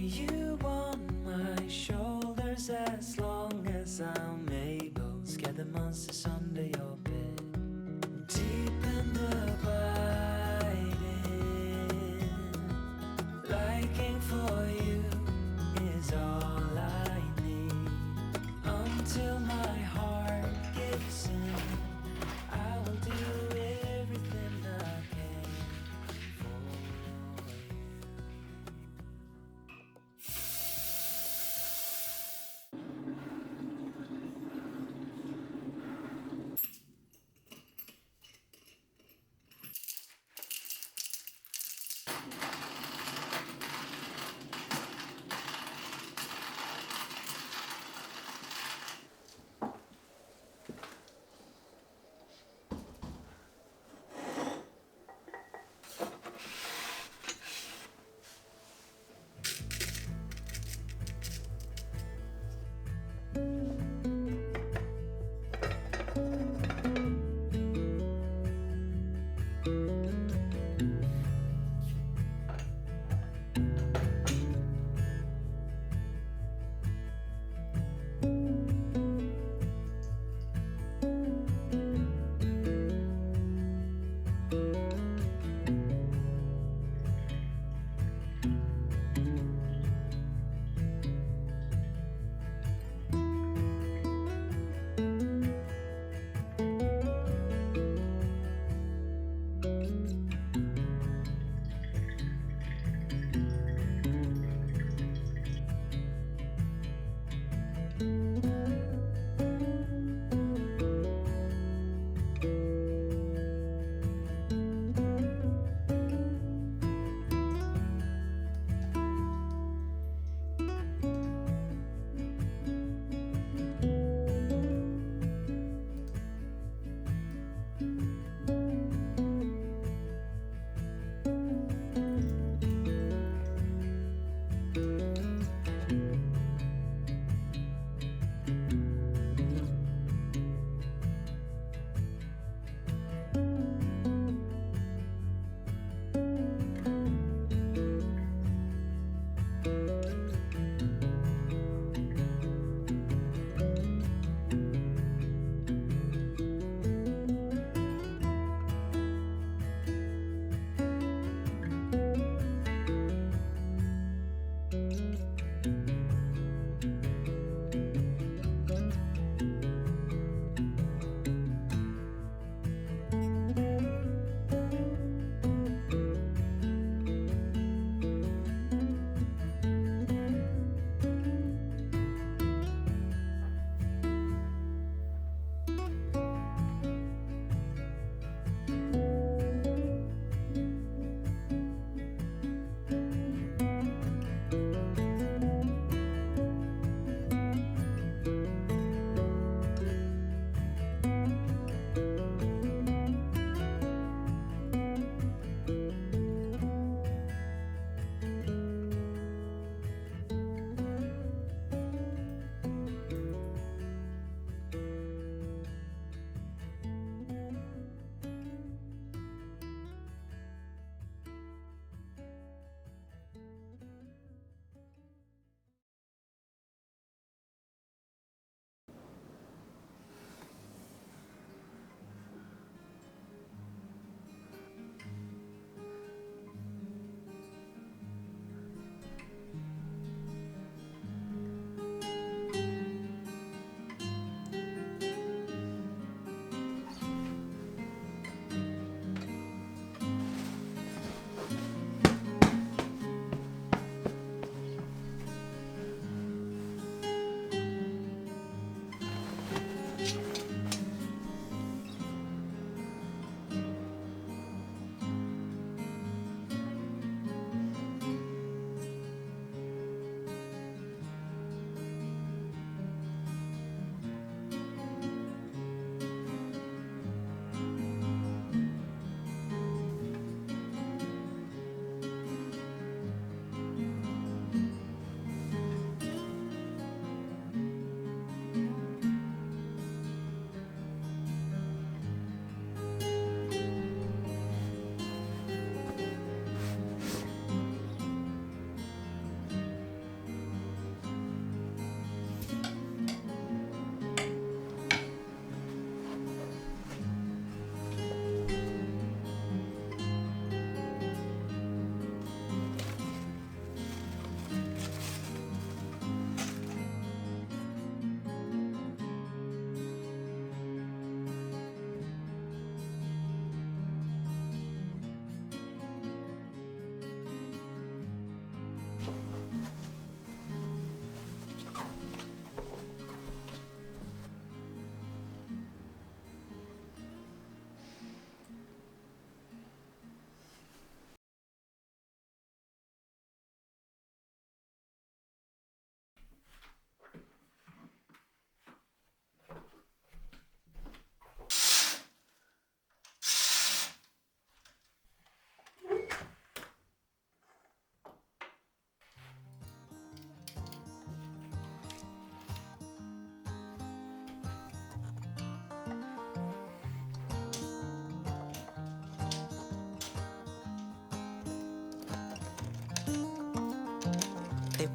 you on my shoulders as long as I'm able. Scare the monsters under your bed. Deep and abiding, liking for you is all I need. Until my heart gives in, I will do everything I can for you.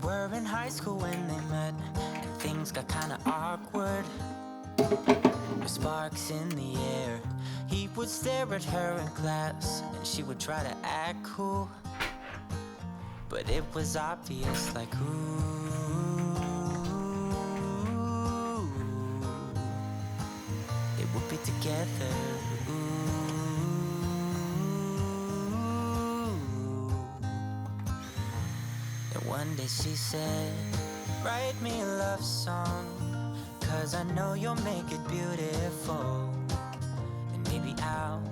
were in high school when they met, and things got kinda awkward. With sparks in the air, he would stare at her in class, and she would try to act cool. But it was obvious, like, ooh, they would be together. And one day she said, write me a love song, 'cause I know you'll make it beautiful. And maybe I'll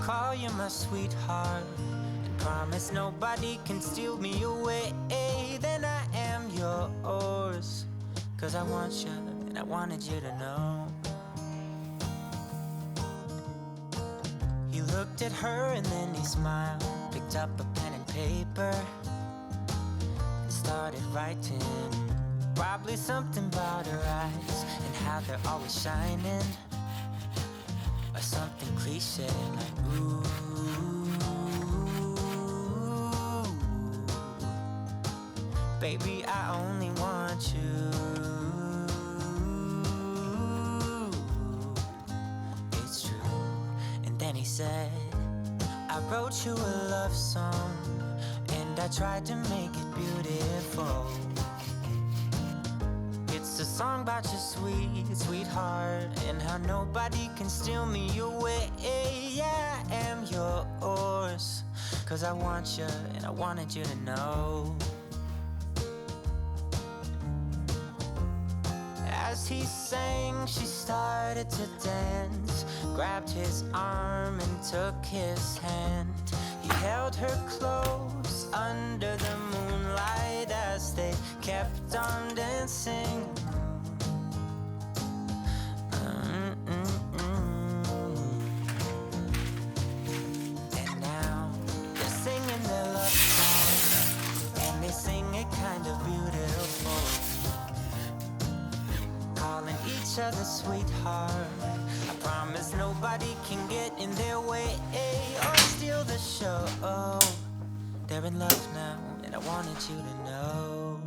call you my sweetheart, and promise nobody can steal me away. Then I am yours, 'cause I want you, and I wanted you to know. He looked at her and then he smiled, picked up a pen and paper, and started writing. Probably something about her eyes and how they're always shining, or something cliche like, ooh, baby, I only want you. It's true. And then he said, I wrote you a love song, and I tried to make it beautiful. It's a song about your sweet, sweetheart, and how nobody can steal me away. Yeah, I am yours, 'cause I want you, and I wanted you to know. As he sang, she started to dance, grabbed his arm and took his hand. He held her close under the moonlight as they kept on dancing. And now they're singing their love song, and they sing it kind of beautiful, calling each other sweetheart. I promise nobody can get in their way or steal the show. They're in love now, and I wanted you to know.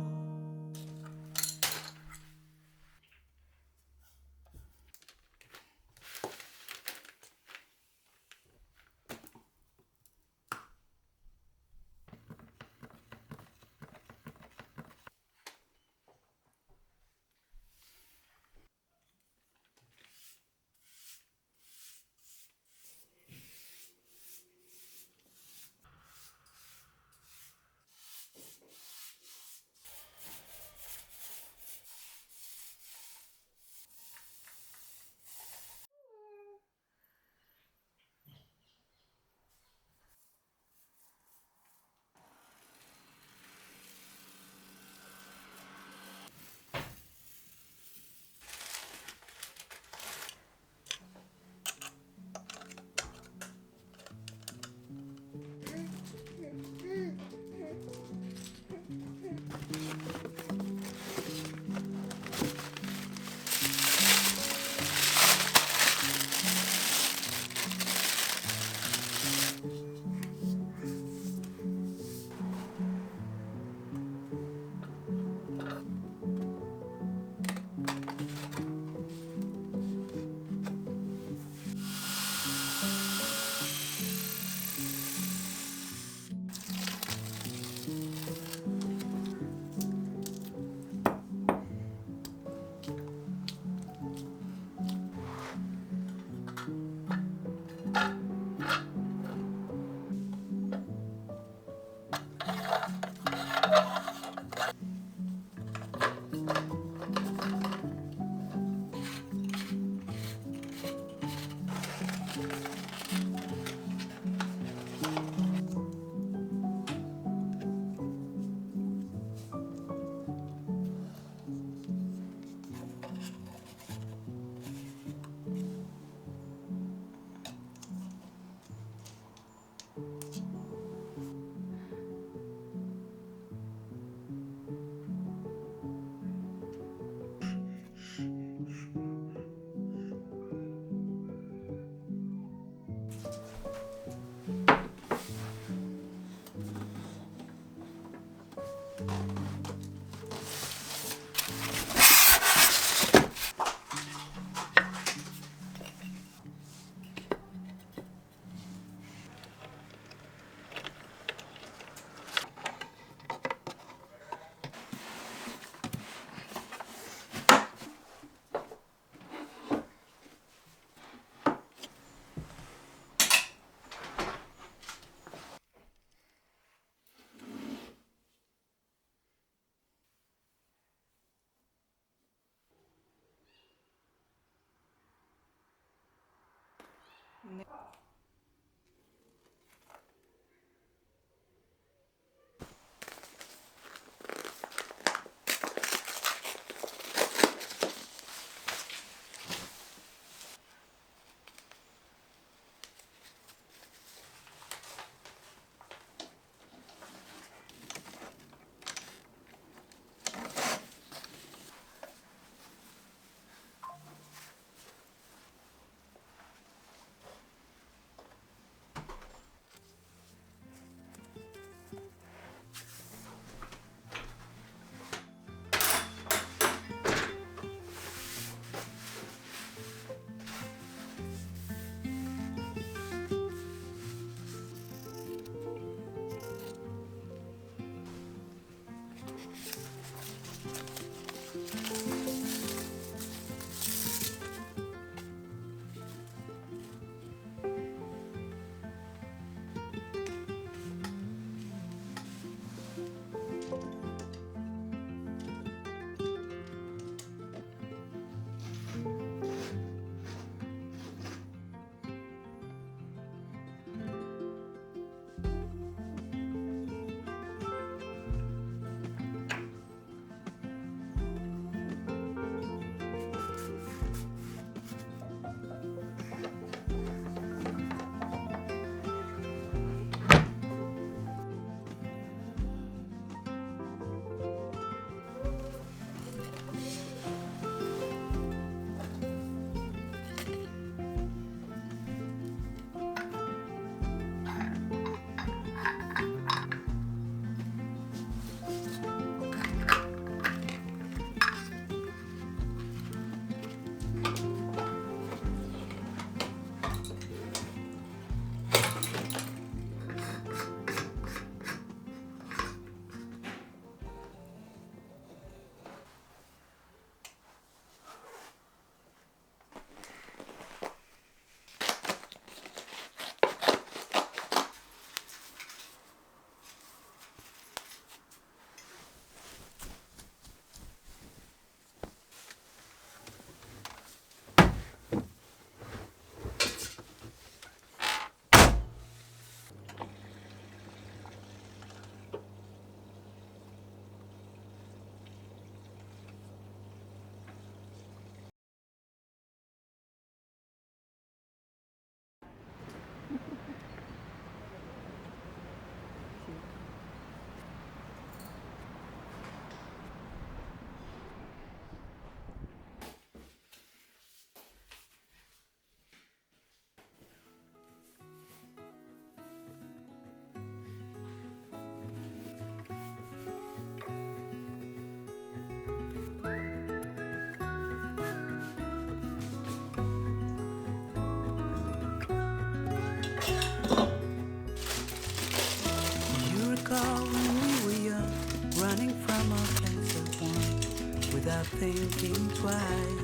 You recall when we were young, running from our place at one, without thinking twice.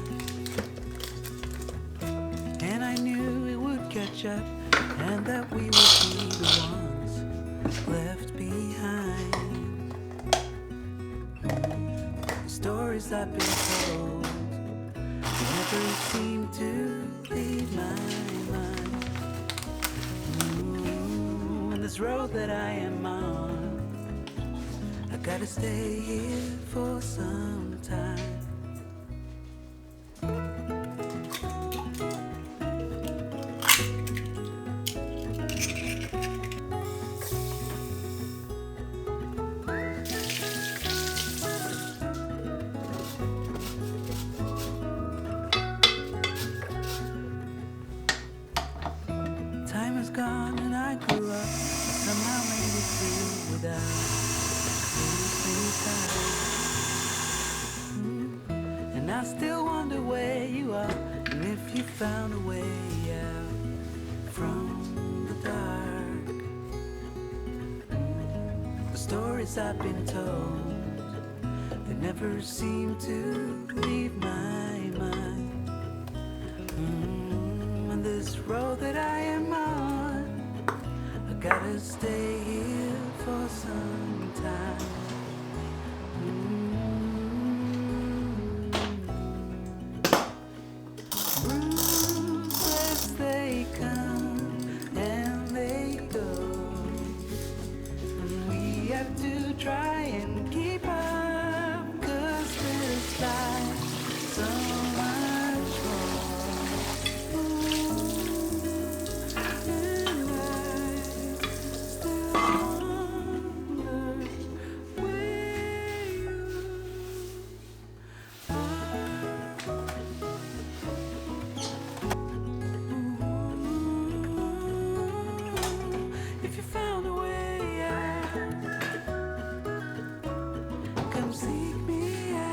And I knew it would catch up, and that we would be the ones left behind. The stories I've been told never seem to leave my mind. And this road that I am on, I gotta stay here for some time. Time is gone and I grew up, somehow made it through without losing time. And I still wonder where you are, and if you found a way out from the dark. The stories I've been told, they never seem to leave my mind. And this road that I am on, I gotta stay here for some time. Bruises they come. try and keep up, 'cause this life so much more. Ooh, and I still wonder where you if you found a way out, come seek me out.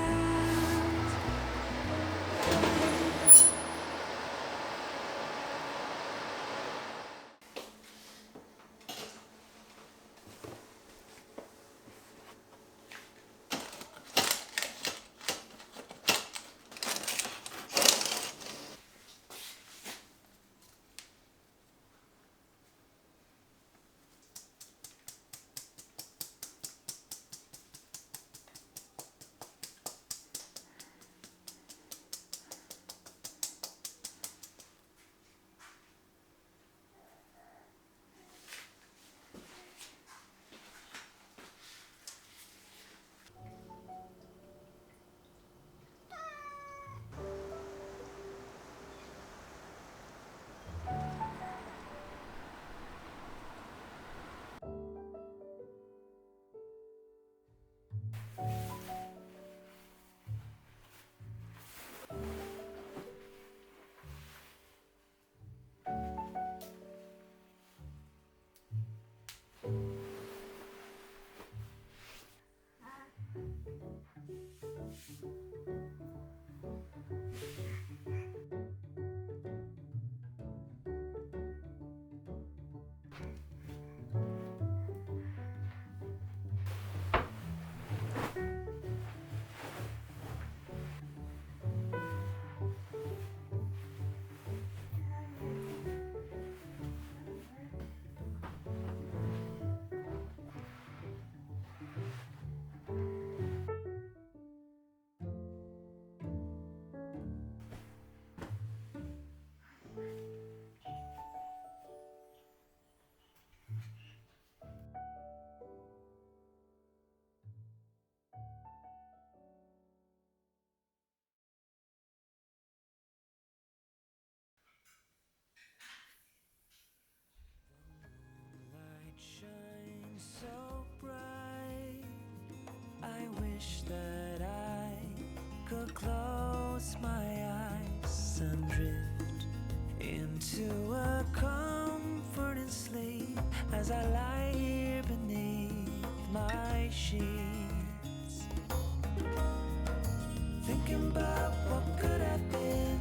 Light shines so bright. I wish that I could close my eyes and drift into a comforting sleep as I lie here beneath my sheets, thinking about what could have been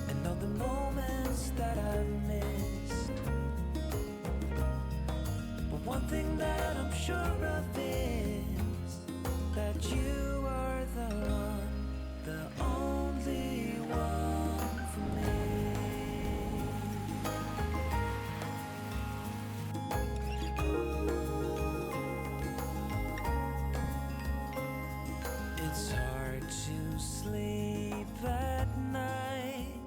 and all the moments that I've missed. But one thing that I'm sure of is that you are the one, the only one for me. It's hard to sleep at night.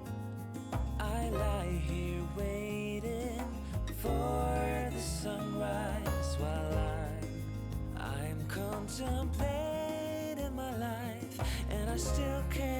I lie here waiting for the sunrise while I'm contemplating my life, and I still can't